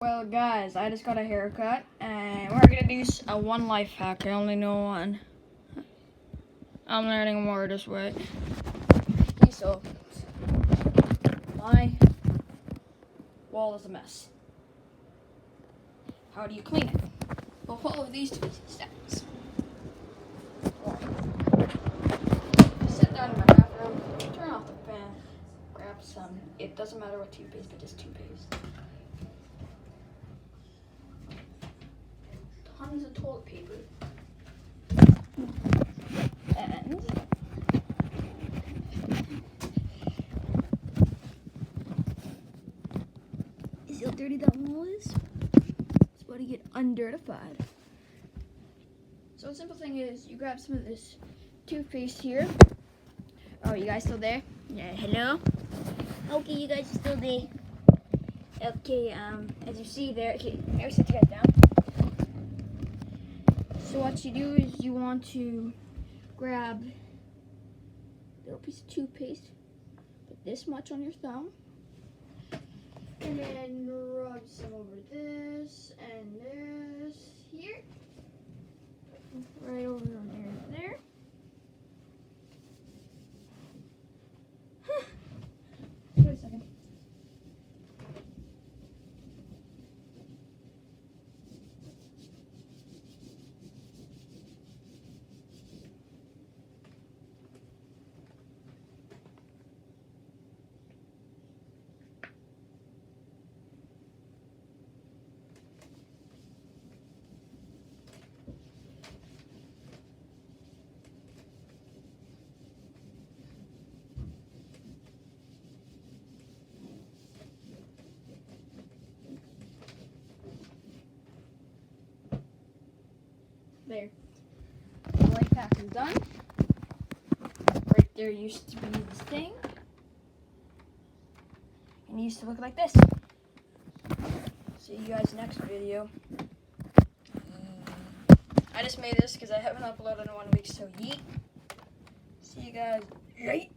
Well, guys, I just got a haircut, and we're gonna do a one life hack. I only know one. I'm learning more this way. Okay, so my wall is a mess. How do you clean it? We'll follow these two steps. Sit down in my bathroom, turn off the fan, grab some. It doesn't matter what toothpaste, but just toothpaste. Tons of toilet paper. And see how dirty that wall is? It's about to get undirtified. So the simple thing is you grab some of this toothpaste here. Oh, you guys still there? Yeah, hello? Okay, you guys are still there. Okay, as you see there, okay, I sit you guys down. So what you do is you want to grab a little piece of toothpaste, put this much on your thumb, and then rub some over this and this here, right over on there. Wait a second. There. The life hack is done. Right there used to be this thing. And it used to look like this. See you guys next video. I just made this because I haven't uploaded in 1 week, so yeet. See you guys. Yeet.